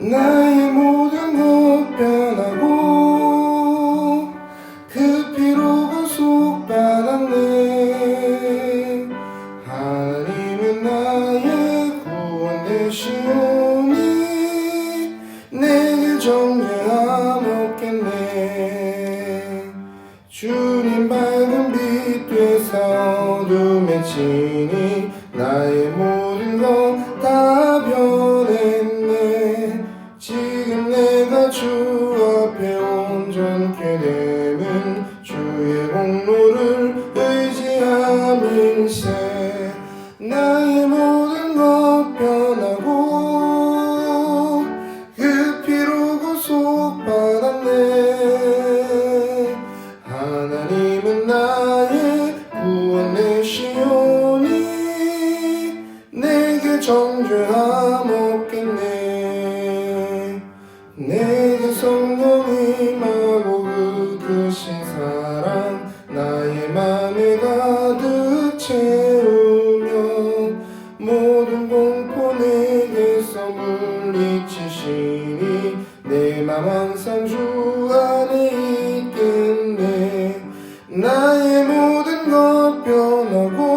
나의 모든 것 변하고 그 피로 구속받았네. 하나님은 나의 구원 되시오니 내게 정죄함 없겠네. 주님 밝은 빛 되사 어둠에 지니 나의 모든 것 다 변했네. 지금 내가 주 앞에 온전케 되는 주의 공로를 의지함일세. 나의 모든 것 변하고 그 피로 구속받았네. 하나님은 나의 구원 되시오니 내게 정죄함 없겠네. 내게 성령 임하고 그크신 사랑 나의 맘에 가득 채우며 모든 공포 내게서 물리치시니 내 맘 항상 주 안에 있겠네. 나의 모든 것 변하고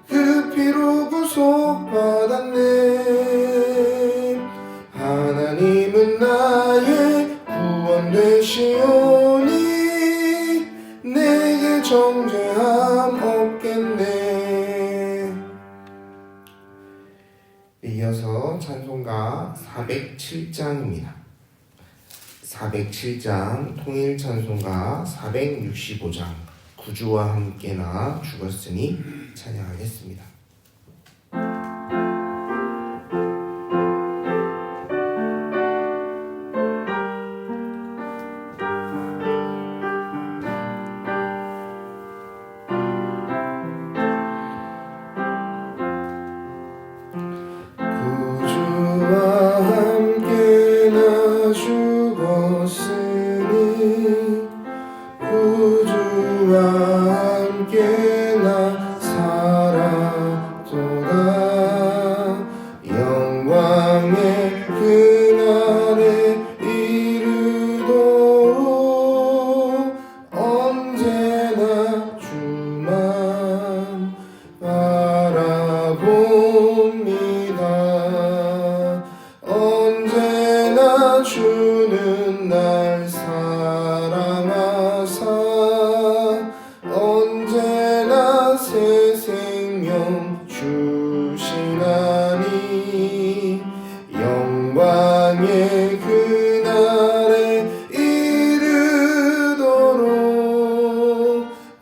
그 피로 구속받았네. 하나님은 나의 구원 되시오니 내게 정죄함 없겠네. 이어서 찬송가 407장입니다. 407장 통일 찬송가 465장 구주와 함께나 죽었으니 찬양하겠습니다. 주는 날 사랑하사 언제나 새 생명 주시나니 영광의 그날에 이르도록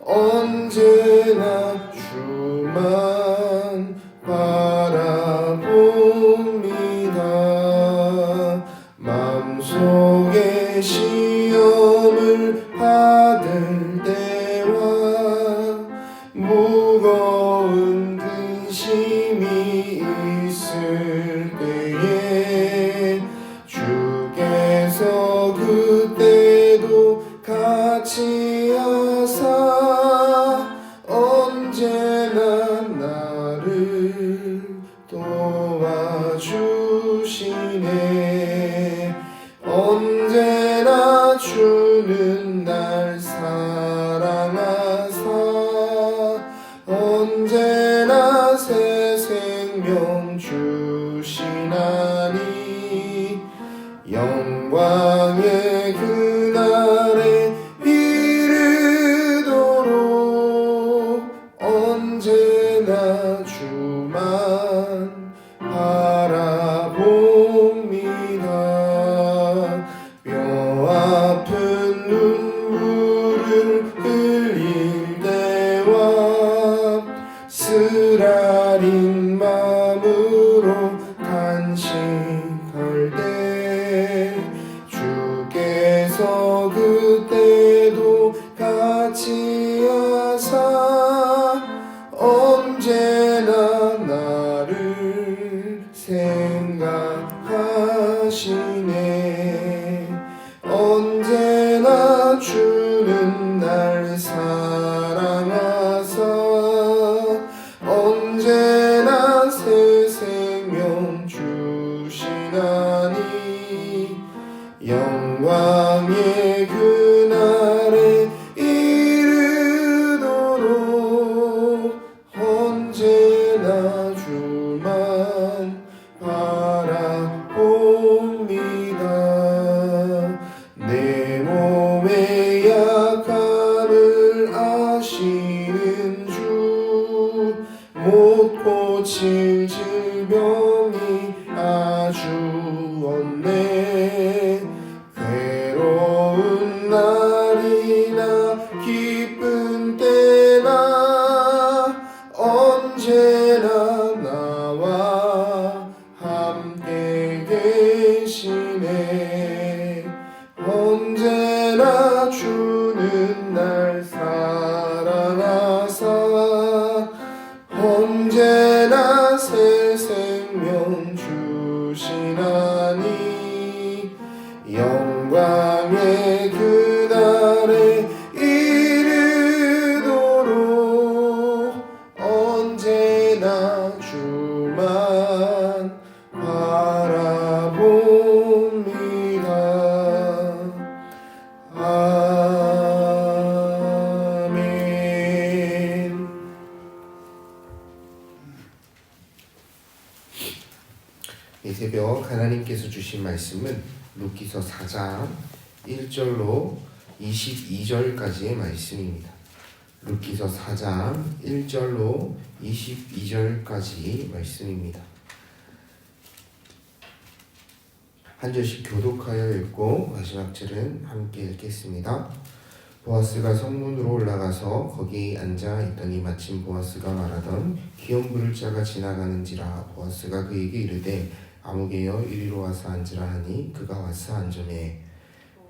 언제나 주만 바라봅니다. 마음속에 시험을 받을 때와 무거운 근심이 있을 때에 주께서 그때도 같이 하사 언제나 나를 도와주시네. 언제나 주는 날 사랑하사 언제나 새 생명 주시나니 영광의 그날에 이르도록 언제나 주만 바라봅니다. 뼈아픈 눈물을 흘릴 때와 쓰라린 마음으로 간식할 때 주께서 그때도 같이 하사 언제나 나를 생각하시네. 언제나 주는 날 사랑하사 언제나 새 생명 주시네. 주었네. 괴로운 날이나 기쁜 때나 언제나 나와 함께 계시네. 언제나 주는 날 사랑하사 언제나 새 생명 주시나니 영광의 그날에 이르도록 언제나 주만 바라봅니다. 아멘. 이 새벽 하나님께서 주신 말씀은 룻기서 4장 1절로 22절까지의 말씀입니다. 룻기서 4장 1절로 22절까지 말씀입니다. 한 절씩 교독하여 읽고 마지막 절은 함께 읽겠습니다. 보아스가 성문으로 올라가서 거기 앉아 있더니 마침 보아스가 말하던 기업 물을 자가 지나가는지라. 보아스가 그에게 이르되 아무개여 이리로 와서 앉으라 하니 그가 와서 앉으매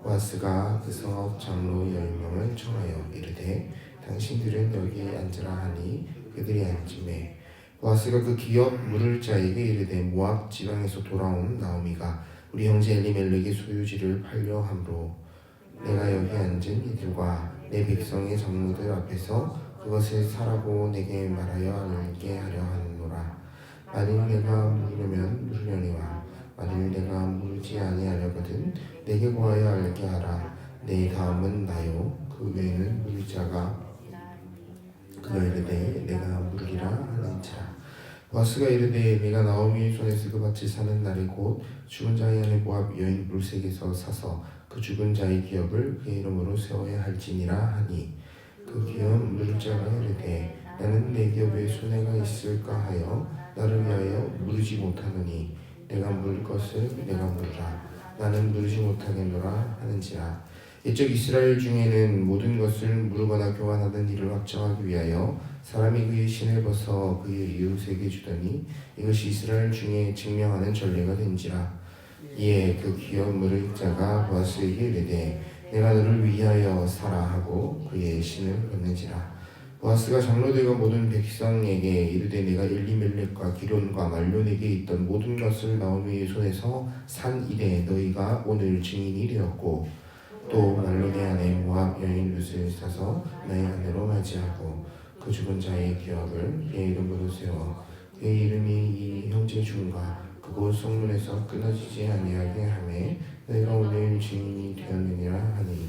보아스가 그 성읍 장로 10명을 청하여 이르되 당신들은 여기에 앉으라 하니 그들이 앉으매 보아스가 그 기업 물을 자에게 이르되 모압 지방에서 돌아온 나오미가 우리 형제 엘리멜렉의 소유지를 팔려 함으로 내가 여기 앉은 이들과 내 백성의 장로들 앞에서 그것을 사라고 내게 말하여 알게 하려 하노라. 만일 내가 물으면 물으려니와 만일 내가 물지 아니하려거든 내게 구하여 알게 하라. 내 다음은 나요 그 외에는 물을 자가 그가 이르되 내가 물으리라 하는지라. 보아스가 이르되 내가 나오미의 손에서 그 밭을 사는 날에 곧 죽은 자의 아내 모압 여인 룰색에서 사서 그 죽은 자의 기업을 그의 이름으로 세워야 할지니라 하니 그 기업 물을 자가 이르되 나는 내 기업에 손해가 있을까 하여 나를 위하여 물으지 못하노니 내가 물을 것을 내가 물으라. 나는 물으지 못하겠노라 하는지라. 옛적 이스라엘 중에는 모든 것을 물으거나 교환하던 일을 확정하기 위하여 사람이 그의 신을 벗어 그의 이웃에게 주더니 이것이 이스라엘 중에 증명하는 전례가 된지라. 이에 그 기업 물을 자가 보아스에게 이르되 내가 너를 위하여 사라 하고 그의 신을 벗는지라. 보아스가 장로들과 모든 백성에게 이르되 내가 엘리멜렉과 기론과 말론에게 있던 모든 것을 나오미의 손에서 산 이래 너희가 오늘 증인이 되었고 또 말론의 아내 모압 여인 룻을 사서 나의 아내로 맞이하고 그 죽은 자의 기업을 그의 이름으로 세워 그의 이름이 이 형제 중과 그곳 성문에서 끊어지지 아니하게 하매 너희가 오늘 증인이 되었느니라 하니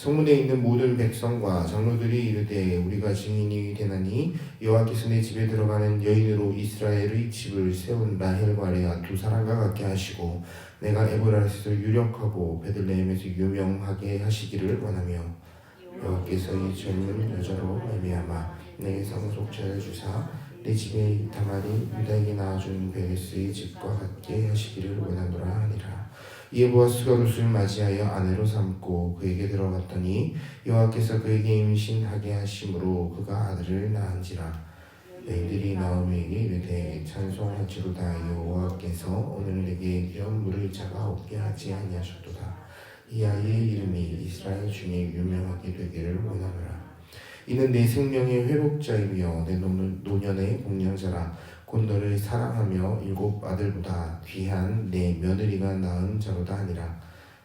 성문에 있는 모든 백성과 장로들이 이르되 우리가 증인이 되나니 여호와께서 내 집에 들어가는 여인으로 이스라엘의 집을 세운 라헬과 레아 두 사람과 같게 하시고 내가 에브라스에서 유력하고 베들레헴에서 유명하게 하시기를 원하며 여호와께서 이 젊은 여자로 말미암아 내게 상속자를 주사 내 집에 다말이 유다에게 낳아준 베레스의 집과 같게 하시기를 원하노라 하니라. 이에 보아스가 룻을 맞이하여 아내로 삼고 그에게 들어갔더니 여호와께서 그에게 임신하게 하심으로 그가 아들을 낳은지라. 여인들이 나오미에게 이르되 찬송할지로다. 여호와께서 오늘 내게 기업 물을 자가 없게 하지 아니하셨도다. 이 아이의 이름이 이스라엘 중에 유명하게 되기를 원하노라. 이는 내 생명의 회복자이며 내 노년의 공양자라. 곧 너를 사랑하며 7 아들보다 귀한 내 며느리가 낳은 자로다 하니라.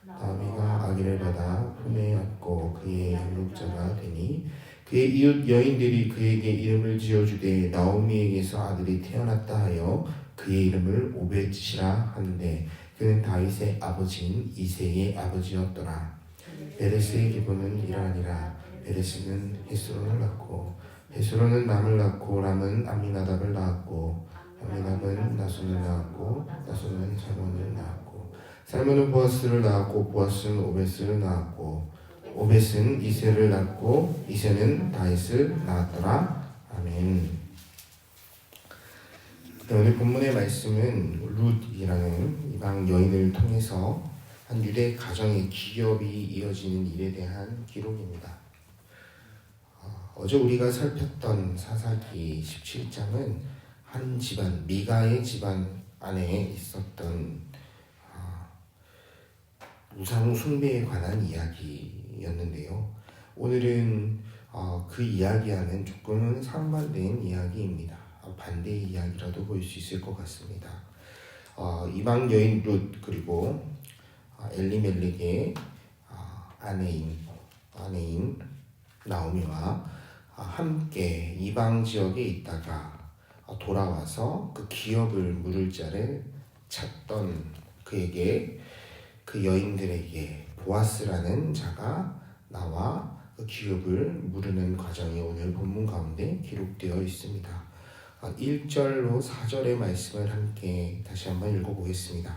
나오미가 아기를 받아 품에 안고 그의 양육자가 되니 그의 이웃 여인들이 그에게 이름을 지어주되 나오미에게서 아들이 태어났다 하여 그의 이름을 오벳이라 하는데 그는 다윗의 아버지인 이새의 아버지였더라. 베레스의 기본은 이러하니라. 베레스는 헤스론을 낳고 헤스론은 람을 낳고 람은 암미나답을 낳았고 암미나답은 나손을 낳았고 나손은 살몬을 낳았고 살몬은 보아스를 낳았고 보아스는 오벳을 낳았고 오벳은 이새를 낳고 이새는 다윗을 낳았더라. 아멘. 오늘 본문의 말씀은 룻이라는 이방 여인을 통해서 한 유대 가정의 기업이 이어지는 일에 대한 기록입니다. 어제 우리가 살폈던 사사기 17장은 한 집안, 미가의 집안 안에 있었던 우상 숭배에 관한 이야기였는데요. 오늘은 그 이야기와는 조금은 상반된 이야기입니다. 반대의 이야기라도 볼 수 있을 것 같습니다. 이방 여인 룻 그리고 엘리멜렉의 아내인 나오미와 함께 이방 지역에 있다가 돌아와서 그 기업을 물을 자를 찾던 그에게 그 여인들에게 보아스라는 자가 나와 그 기업을 물으는 과정이 오늘 본문 가운데 기록되어 있습니다. 1절로 4절의 말씀을 함께 다시 한번 읽어보겠습니다.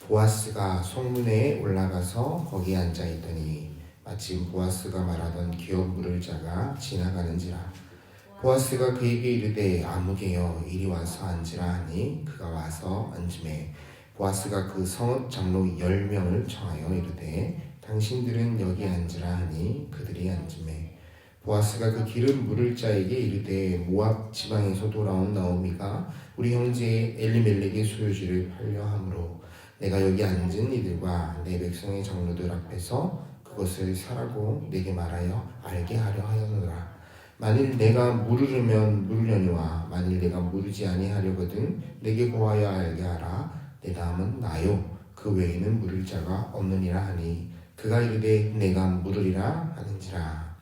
보아스가 성문에 올라가서 거기 앉아있더니 마침 보아스가 말하던 기업 물을 자가 지나가는지라. 보아스가 그에게 이르되 아무개여 이리 와서 앉으라 하니 그가 와서 앉으매 보아스가 그 성읍 장로 10명을 청하여 이르되 당신들은 여기 앉으라 하니 그들이 앉으매 보아스가 그 기름 물을 자에게 이르되 모압 지방에서 돌아온 나오미가 우리 형제 엘리멜렉의 소유지를 팔려 함으로 내가 여기 앉은 이들과 내 백성의 장로들 앞에서 그것을 사라고 내게 말하여 알게 하려 하였노라. 만일 내가 물으려면 물으려니와 만일 내가 물으지 아니하려거든 내게 고하여 알게 하라. 내 다음은 나요. 그 외에는 물을 자가 없느니라 하니 그가 이르되 내가 물으리라 하는지라.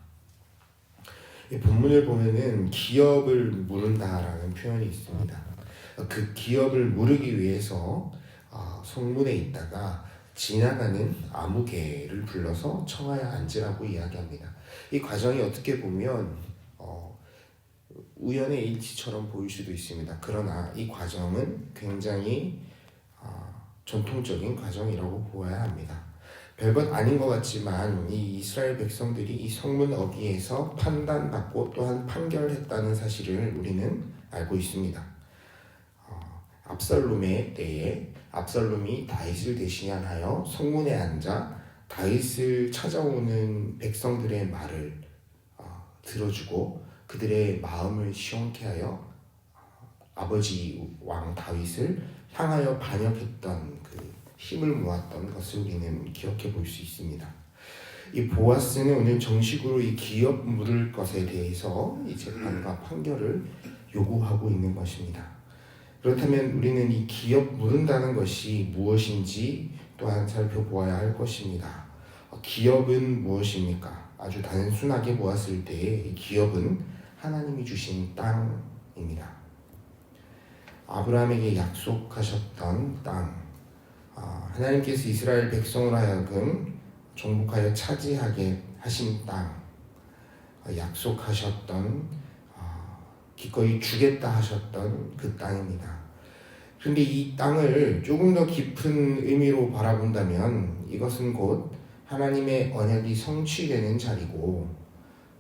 이 본문을 보면은 기업을 물은다라는 표현이 있습니다. 그 기업을 물으기 위해서 성문에 있다가 지나가는 아무개를 불러서 청하여 앉으라고 이야기합니다. 이 과정이 어떻게 보면 우연의 일치처럼 보일 수도 있습니다. 그러나 이 과정은 굉장히 전통적인 과정이라고 보아야 합니다. 별것 아닌 것 같지만 이 이스라엘 백성들이 이 성문 어귀에서 판단받고 또한 판결했다는 사실을 우리는 알고 있습니다. 압살롬의 때에 압살롬이 다윗을 대신하여 성문에 앉아 다윗을 찾아오는 백성들의 말을 들어주고 그들의 마음을 시원케 하여 아버지 왕 다윗을 향하여 반역했던 그 힘을 모았던 것을 우리는 기억해 볼 수 있습니다. 이 보아스는 오늘 정식으로 이 기업 물을 것에 대해서 이 재판과 판결을 요구하고 있는 것입니다. 그렇다면 우리는 이 기업 물은다는 것이 무엇인지 또한 살펴보아야 할 것입니다. 기업은 무엇입니까? 아주 단순하게 보았을 때 이 기업은 하나님이 주신 땅입니다. 아브라함에게 약속하셨던 땅, 하나님께서 이스라엘 백성으로 하여금 정복하여 차지하게 하신 땅, 약속하셨던 기꺼이 주겠다 하셨던 그 땅입니다. 그런데 이 땅을 조금 더 깊은 의미로 바라본다면 이것은 곧 하나님의 언약이 성취되는 자리고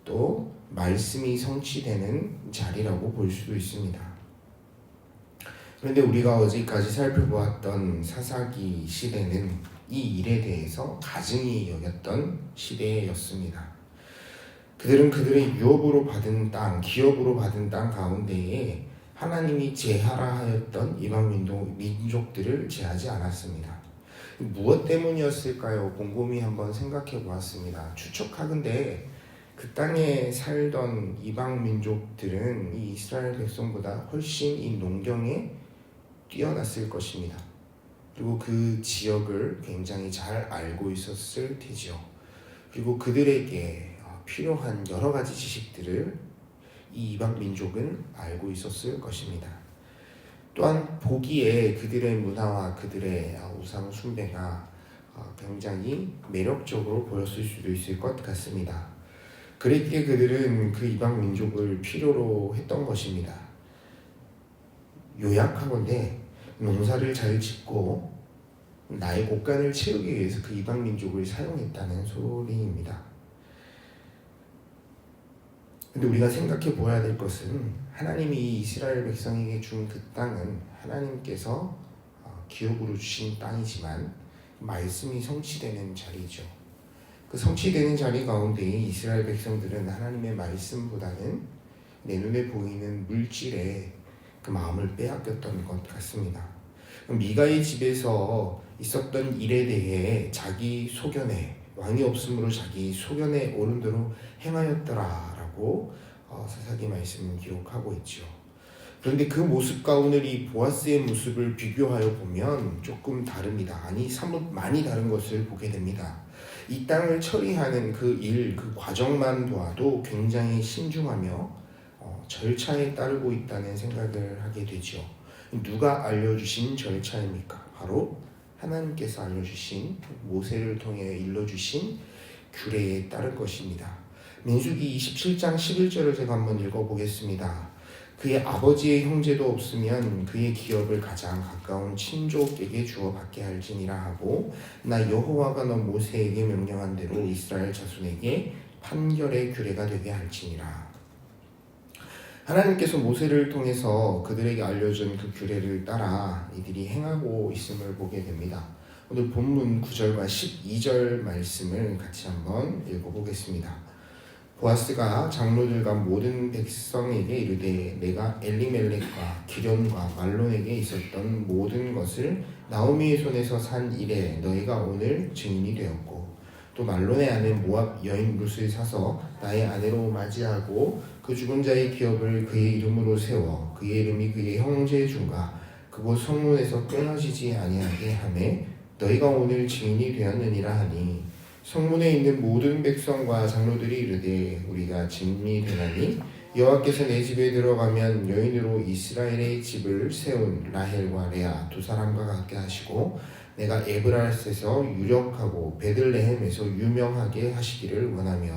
또 말씀이 성취되는 자리라고 볼 수도 있습니다. 그런데 우리가 어제까지 살펴보았던 사사기 시대는 이 일에 대해서 가증히 여겼던 시대였습니다. 그들은 그들의 유업으로 받은 땅, 기업으로 받은 땅 가운데에 하나님이 제하라 하였던 이방 민족들을 제하지 않았습니다. 무엇 때문이었을까요? 곰곰이 한번 생각해 보았습니다. 추측하건대 그 땅에 살던 이방 민족들은 이 이스라엘 백성보다 훨씬 이 농경에 뛰어났을 것입니다. 그리고 그 지역을 굉장히 잘 알고 있었을 테지요. 그리고 그들에게 필요한 여러 가지 지식들을 이 이방 민족은 알고 있었을 것입니다. 또한 보기에 그들의 문화와 그들의 우상 숭배가 굉장히 매력적으로 보였을 수도 있을 것 같습니다. 그랬기에 그들은 그 이방 민족을 필요로 했던 것입니다. 요약하건대 농사를 잘 짓고 나의 곳간을 채우기 위해서 그 이방 민족을 사용했다는 소리입니다. 근데 우리가 생각해 보아야 될 것은 하나님이 이스라엘 백성에게 준 그 땅은 하나님께서 기업으로 주신 땅이지만 말씀이 성취되는 자리죠. 그 성취되는 자리 가운데 이스라엘 백성들은 하나님의 말씀보다는 내 눈에 보이는 물질에 그 마음을 빼앗겼던 것 같습니다. 미가의 집에서 있었던 일에 대해 자기 소견에, 왕이 없으므로 자기 소견에 오른 대로 행하였더라라고 사사기 말씀은 기록하고 있죠. 그런데 그 모습과 오늘 이 보아스의 모습을 비교하여 보면 조금 다릅니다. 아니, 사뭇 많이 다른 것을 보게 됩니다. 이 땅을 처리하는 그 일, 그 과정만 보아도 굉장히 신중하며 절차에 따르고 있다는 생각을 하게 되죠. 누가 알려주신 절차입니까? 바로 하나님께서 알려주신, 모세를 통해 일러주신 규례에 따른 것입니다. 민수기 27장 11절을 제가 한번 읽어보겠습니다. 그의 아버지의 형제도 없으면 그의 기업을 가장 가까운 친족에게 주어 받게 할지니라 하고, 나 여호와가 너 모세에게 명령한 대로 이스라엘 자손에게 판결의 규례가 되게 할지니라. 하나님께서 모세를 통해서 그들에게 알려준 그 규례를 따라 이들이 행하고 있음을 보게 됩니다. 오늘 본문 9절과 12절 말씀을 같이 한번 읽어보겠습니다. 보아스가 장로들과 모든 백성에게 이르되 내가 엘리멜렉과 기련과 말론에게 있었던 모든 것을 나오미의 손에서 산 이래 너희가 오늘 증인이 되었고, 또 말론의 아내 모압 여인 룻을 사서 나의 아내로 맞이하고 그 죽은 자의 기업을 그의 이름으로 세워 그의 이름이 그의 형제 중과 그곳 성문에서 끊어지지 아니하게 하매 너희가 오늘 증인이 되었느니라 하니, 성문에 있는 모든 백성과 장로들이 이르되 우리가 증인이 되나니 여호와께서 내 집에 들어가면 여인으로 이스라엘의 집을 세운 라헬과 레아 두 사람과 같게 하시고, 내가 에브라스에서 유력하고 베들레헴에서 유명하게 하시기를 원하며,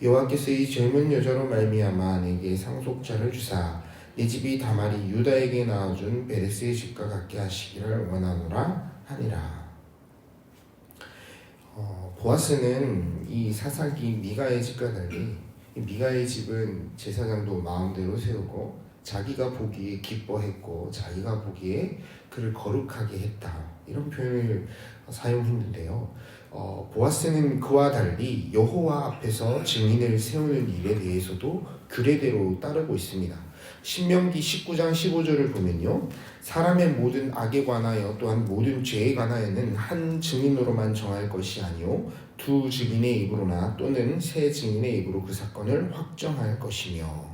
여호와께서 이 젊은 여자로 말미암아 내게 상속자를 주사 내 집이 다말이 유다에게 낳아준 베레스의 집과 같게 하시기를 원하노라 하니라. 보아스는 이 사사기 미가의 집과 달리 미가의 집은 제사장도 마음대로 세우고 자기가 보기에 기뻐했고 자기가 보기에 그를 거룩하게 했다, 이런 표현을 사용했는데요. 보아스는 그와 달리 여호와 앞에서 증인을 세우는 일에 대해서도 규례대로 따르고 있습니다. 신명기 19장 15절을 보면요, 사람의 모든 악에 관하여 또한 모든 죄에 관하여는 한 증인으로만 정할 것이 아니요 두 증인의 입으로나 또는 세 증인의 입으로 그 사건을 확정할 것이며,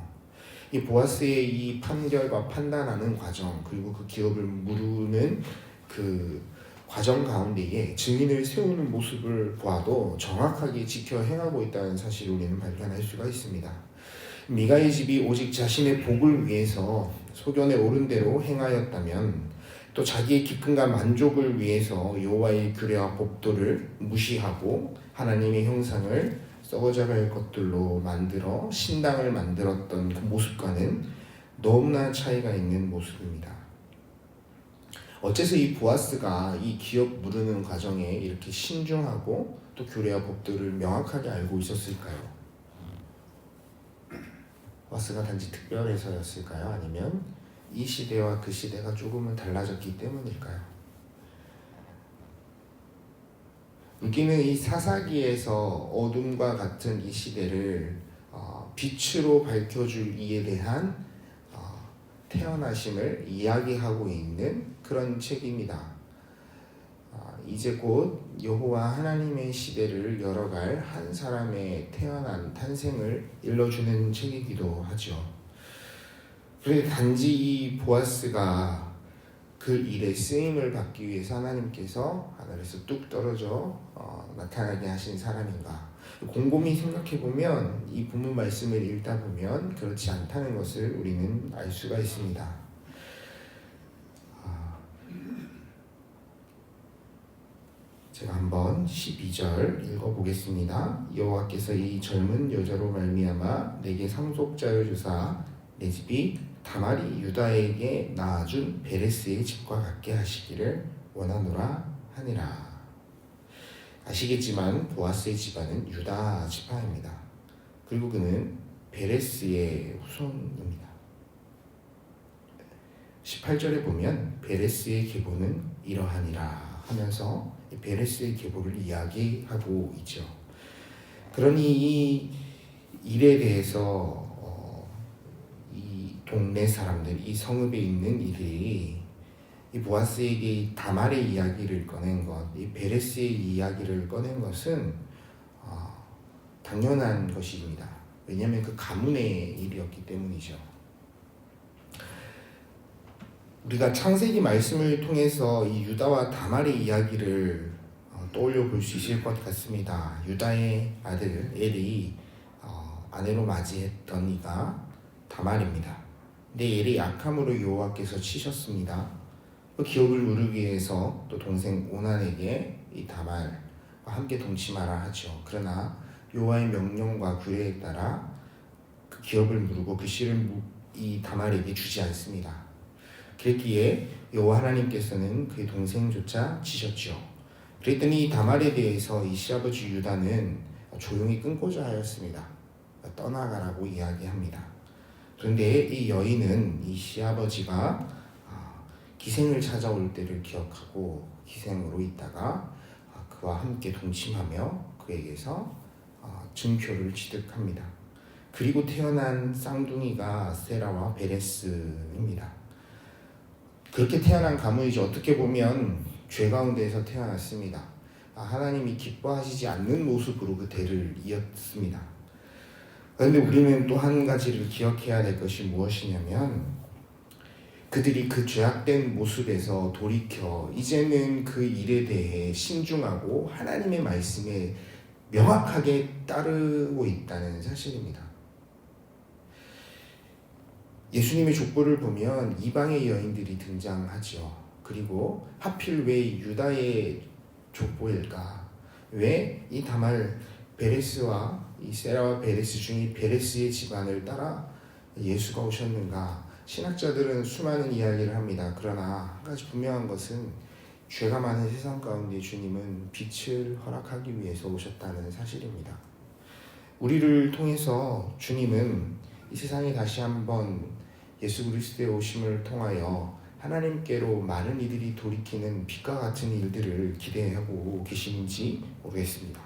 이 보아스의 이 판결과 판단하는 과정, 그리고 그 기업을 무르는 그 과정 가운데에 증인을 세우는 모습을 보아도 정확하게 지켜 행하고 있다는 사실을 우리는 발견할 수가 있습니다. 미가의 집이 오직 자신의 복을 위해서 소견에 오른 대로 행하였다면, 또 자기의 기쁨과 만족을 위해서 여호와의 규례와 법도를 무시하고 하나님의 형상을 썩어져갈 것들로 만들어 신당을 만들었던 그 모습과는 너무나 차이가 있는 모습입니다. 어째서 이 보아스가 이 기업 무르는 과정에 이렇게 신중하고 또 규례와 법도를 명확하게 알고 있었을까요? 보아스가 단지 특별해서였을까요? 아니면 이 시대와 그 시대가 조금은 달라졌기 때문일까요? 우리는 이 사사기에서 어둠과 같은 이 시대를 빛으로 밝혀줄 이에 대한 태어나심을 이야기하고 있는 그런 책입니다. 이제 곧 여호와 하나님의 시대를 열어갈 한 사람의 태어난 탄생을 일러주는 책이기도 하죠. 그런데 단지 이 보아스가 그 일에 쓰임을 받기 위해서 하나님께서 하늘에서 뚝 떨어져 나타나게 하신 사람인가? 곰곰이 생각해보면 이 본문 말씀을 읽다 보면 그렇지 않다는 것을 우리는 알 수가 있습니다. 제가 한번 12절 읽어보겠습니다. 여호와께서 이 젊은 여자로 말미암아 내게 상속자를 주사 내 집이 다말이 유다에게 낳아준 베레스의 집과 같게 하시기를 원하노라 하니라. 아시겠지만 보아스의 집안은 유다 지파입니다. 그리고 그는 베레스의 후손입니다. 18절에 보면 베레스의 계보는 이러하니라 하면서 베레스의 계보를 이야기하고 있죠. 그러니 이 일에 대해서 이 동네 사람들, 이 성읍에 있는 이들이 이 보아스에게 이 다말의 이야기를 꺼낸 것, 이 베레스의 이야기를 꺼낸 것은 당연한 것입니다. 왜냐하면 그 가문의 일이었기 때문이죠. 우리가 창세기 말씀을 통해서 이 유다와 다말의 이야기를 떠올려 볼 수 있을 것 같습니다. 유다의 아들 엘이 아내로 맞이했던 이가 다말입니다. 근데 엘이 악함으로 여호와께서 치셨습니다. 그 기업을 누르기 위해서 또 동생 오난에게 이 다말과 함께 동침하라 하죠. 그러나 여호와의 명령과 규례에 따라 그 기업을 누르고 그 씨를 이 다말에게 주지 않습니다. 그랬기에 여호와 하나님께서는 그의 동생조차 치셨죠. 그랬더니 다말에 대해서 이 시아버지 유다는 조용히 끊고자 하였습니다. 떠나가라고 이야기합니다. 그런데 이 여인은 이 시아버지가 기생을 찾아올 때를 기억하고 기생으로 있다가 그와 함께 동침하며 그에게서 증표를 취득합니다. 그리고 태어난 쌍둥이가 세라와 베레스입니다. 그렇게 태어난 가문이죠. 어떻게 보면 죄 가운데에서 태어났습니다. 하나님이 기뻐하시지 않는 모습으로 그 대를 이었습니다. 그런데 우리는 또 한 가지를 기억해야 될 것이 무엇이냐면 그들이 그 죄악된 모습에서 돌이켜 이제는 그 일에 대해 신중하고 하나님의 말씀에 명확하게 따르고 있다는 사실입니다. 예수님의 족보를 보면 이방의 여인들이 등장하죠. 그리고 하필 왜 유다의 족보일까? 왜 이 다말 베레스와 이 세라와 베레스 중에 베레스의 집안을 따라 예수가 오셨는가? 신학자들은 수많은 이야기를 합니다. 그러나 한 가지 분명한 것은 죄가 많은 세상 가운데 주님은 빛을 허락하기 위해서 오셨다는 사실입니다. 우리를 통해서 주님은 이 세상에 다시 한번 예수 그리스도의 오심을 통하여 하나님께로 많은 이들이 돌이키는 빛과 같은 일들을 기대하고 계시는지 모르겠습니다.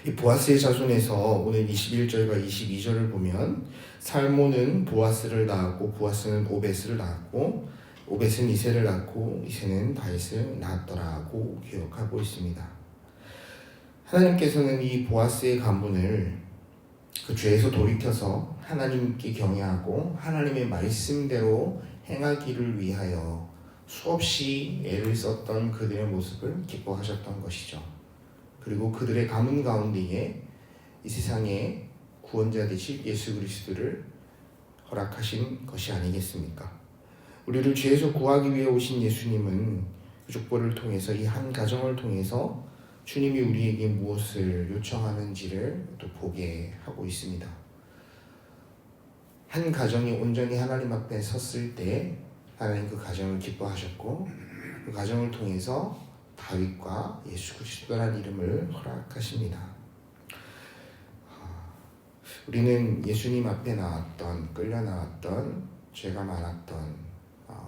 이 보아스의 자손에서 오늘 21절과 22절을 보면 살모는 보아스를 낳았고 보아스는 오벳을 낳았고 오벳은 이새를 낳고 이새는 다윗을 낳았더라고 기억하고 있습니다. 하나님께서는 이 보아스의 가문을 그 죄에서 돌이켜서 하나님께 경외하고 하나님의 말씀대로 행하기를 위하여 수없이 애를 썼던 그들의 모습을 기뻐하셨던 것이죠. 그리고 그들의 가문 가운데에 이 세상의 구원자 되실 예수 그리스도를 허락하신 것이 아니겠습니까? 우리를 죄에서 구하기 위해 오신 예수님은 그 족보를 통해서 이 한 가정을 통해서 주님이 우리에게 무엇을 요청하는지를 또 보게 하고 있습니다. 한 가정이 온전히 하나님 앞에 섰을 때 하나님 그 가정을 기뻐하셨고 그 가정을 통해서 다윗과 예수 그리스도라는 이름을 허락하십니다. 우리는 예수님 앞에 나왔던 끌려 나왔던 죄가 많았던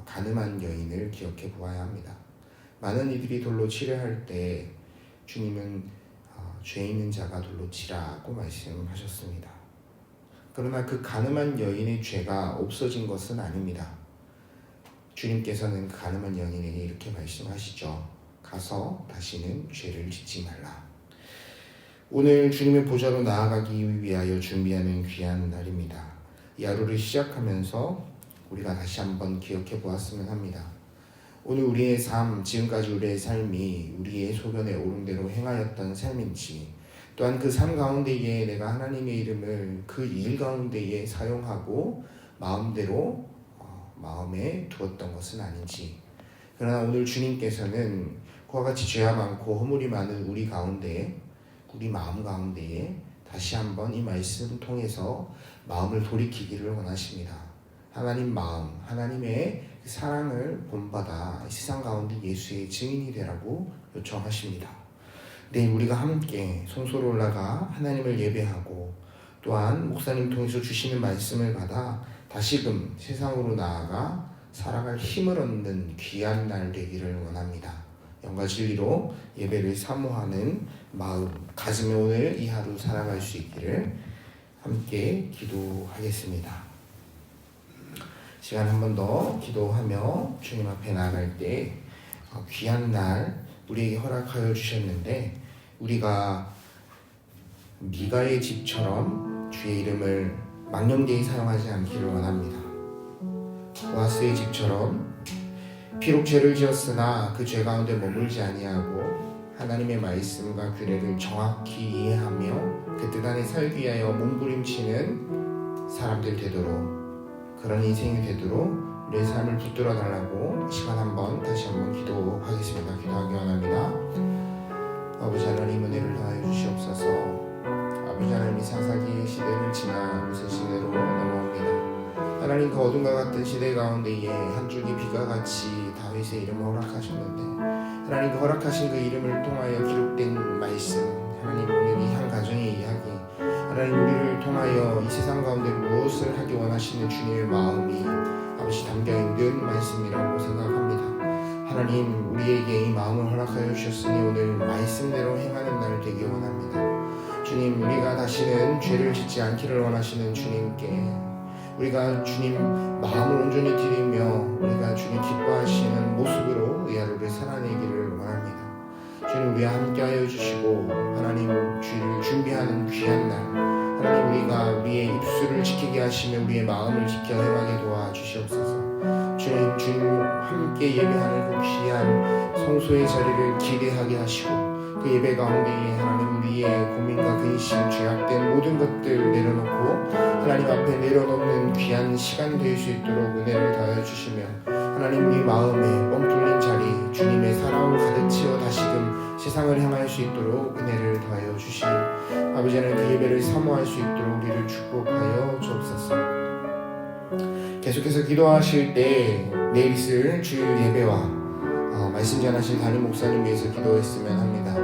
가늠한 여인을 기억해 보아야 합니다. 많은 이들이 돌로 치려 할 때 주님은 죄 있는 자가 돌로 치라고 말씀하셨습니다. 그러나 그 가늠한 여인의 죄가 없어진 것은 아닙니다. 주님께서는 그 가늠한 여인에게 이렇게 말씀하시죠. 가서 다시는 죄를 짓지 말라. 오늘 주님의 보좌로 나아가기 위하여 준비하는 귀한 날입니다. 이 하루를 시작하면서 우리가 다시 한번 기억해 보았으면 합니다. 오늘 우리의 삶, 지금까지 우리의 삶이 우리의 소견에 옳은 대로 행하였던 삶인지 또한 그 삶 가운데에 내가 하나님의 이름을 그 일 가운데에 사용하고 마음대로 마음에 두었던 것은 아닌지 그러나 오늘 주님께서는 그와 같이 죄가 많고 허물이 많은 우리 가운데 우리 마음 가운데에 다시 한번 이 말씀을 통해서 마음을 돌이키기를 원하십니다. 하나님 마음, 하나님의 사랑을 본받아 세상 가운데 예수의 증인이 되라고 요청하십니다. 내일 우리가 함께 성소로 올라가 하나님을 예배하고 또한 목사님 통해서 주시는 말씀을 받아 다시금 세상으로 나아가 살아갈 힘을 얻는 귀한 날 되기를 원합니다. 영과 진리로 예배를 사모하는 마음 가지며 오늘 이 하루 살아갈 수 있기를 함께 기도하겠습니다. 시간 한 번 더 기도하며 주님 앞에 나아갈 때 귀한 날 우리에게 허락하여 주셨는데 우리가 미가의 집처럼 주의 이름을 망령되이 사용하지 않기를 원합니다. 보아스의 집처럼 비록 죄를 지었으나 그 죄 가운데 머물지 아니하고 하나님의 말씀과 규례를 정확히 이해하며 그 뜻 안에 살기 위하여 몸부림치는 사람들 되도록, 그런 인생이 되도록 우리의 삶을 붙들어 달라고 이 시간 다시 한번 기도하겠습니다. 기도하기 원합니다. 아버지 하나님 은혜를 더하여 주시옵소서. 아버지 하나님 사사기의 시대를 지나 요새 시대로 넘어옵니다. 하나님 그 어둠과 같은 시대 가운데에 한 줄기 비가 같이 다윗의 이름을 허락하셨는데 하나님 그 허락하신 그 이름을 통하여 기록된 말씀, 하나님 오늘 이 한 가정의 이야기, 하나님 우리를 통하여 이 세상 가운데 무엇을 하기 원하시는 주님의 마음이 아버지 담겨있는 말씀이라고 생각합니다. 하나님 우리에게 이 마음을 허락하여 주셨으니 오늘 말씀대로 행하는 날 되기 원합니다. 주님 우리가 다시는 죄를 짓지 않기를 원하시는 주님께 우리가 주님 마음을 온전히 드리며 우리가 주님 기뻐하시는 모습으로 이 하루를 살아내기를 원합니다. 주님 우리와 함께하여 주시고 하나님 주를 준비하는 귀한 날 하나님 우리가 우리의 입술을 지키게 하시며 우리의 마음을 지켜 행하게 도와주시옵소서. 주님 함께 예배하는 그 귀한 성소의 자리를 기대하게 하시고 그 예배 가운데에 하나님 우리의 고민과 근심, 죄악된 모든 것들 내려놓고 하나님 앞에 내려놓는 귀한 시간 될 수 있도록 은혜를 더하여 주시며 하나님 우리 마음에 뻥 뚫린 자리 주님의 사랑으로 가득 채워 다시금 세상을 향할 수 있도록 은혜를 더하여 주시니 아버지 하나님 그 예배를 사모할 수 있도록 우리를 축복하여 주옵소서. 계속해서 기도하실 때 내일 있을 주일 예배와 말씀 전하실 담임 목사님 위해서 기도했으면 합니다.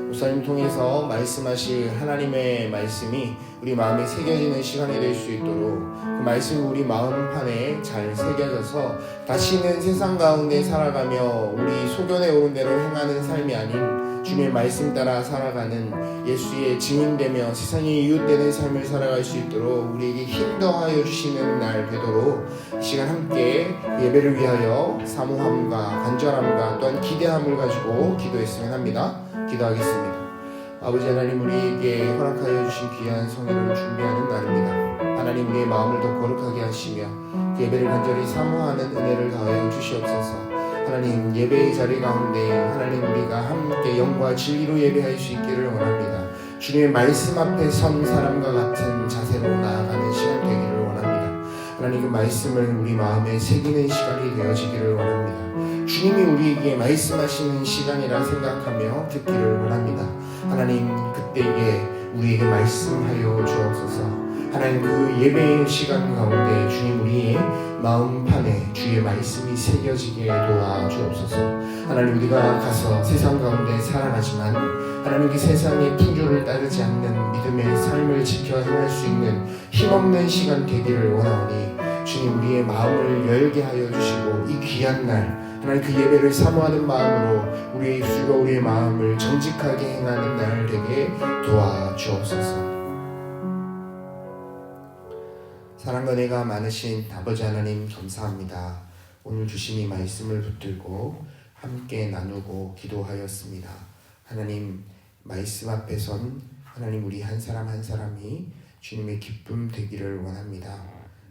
목사님 통해서 말씀하실 하나님의 말씀이 우리 마음에 새겨지는 시간이 될 수 있도록 그 말씀이 우리 마음판에 잘 새겨져서 다시는 세상 가운데 살아가며 우리 소견에 오른 대로 행하는 삶이 아닌 주님의 말씀 따라 살아가는 예수의 증인되며 세상에 이웃되는 삶을 살아갈 수 있도록 우리에게 힘 더하여 주시는 날 되도록 이 시간 함께 예배를 위하여 사모함과 간절함과 또한 기대함을 가지고 기도했으면 합니다. 기도하겠습니다. 아버지 하나님 우리에게 허락하여 주신 귀한 성회를 준비하는 날입니다. 하나님 우리의 마음을 더 거룩하게 하시며 그 예배를 간절히 사모하는 은혜를 더하여 주시옵소서. 하나님 예배의 자리 가운데 하나님 우리가 함께 영과 진리로 예배할 수 있기를 원합니다. 주님의 말씀 앞에 선 사람과 같은 자세로 나아가는 시간 되기를 원합니다. 하나님 그 말씀을 우리 마음에 새기는 시간이 되어지기를 원합니다. 주님이 우리에게 말씀하시는 시간이라 생각하며 듣기를 원합니다. 하나님 그때에 우리에게 말씀하여 주옵소서. 하나님 그 예배의 시간 가운데 주님 우리의 마음판에 주의 말씀이 새겨지게 도와주옵소서. 하나님 우리가 가서 세상 가운데 살아가지만 하나님 그 세상의 풍조를 따르지 않는 믿음의 삶을 지켜 행할 수 있는 힘없는 시간 되기를 원하오니 주님 우리의 마음을 열게 하여 주시고 이 귀한 날 하나님 그 예배를 사모하는 마음으로 우리의 입술과 우리의 마음을 정직하게 행하는 날 되게 도와주옵소서. 사랑과 은혜가 많으신 아버지 하나님 감사합니다. 오늘 주신 이 말씀을 붙들고 함께 나누고 기도하였습니다. 하나님 말씀 앞에 선 하나님 우리 한 사람 한 사람이 주님의 기쁨 되기를 원합니다.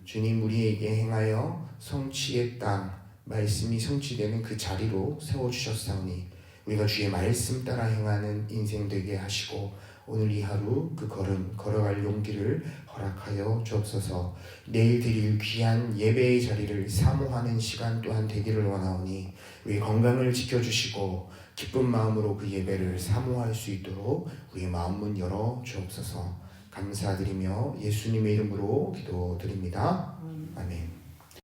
주님 우리에게 행하여 성취의 땅 말씀이 성취되는 그 자리로 세워주셨사오니 우리가 주의 말씀 따라 행하는 인생 되게 하시고 오늘 이 하루 그 걸음 걸어갈 용기를 허락하여 주옵소서. 내일 드릴 귀한 예배의 자리를 사모하는 시간 또한 되기를 원하오니 우리 건강을 지켜주시고 기쁜 마음으로 그 예배를 사모할 수 있도록 우리의 마음문 열어 주옵소서. 감사드리며 예수님의 이름으로 기도드립니다. 아멘.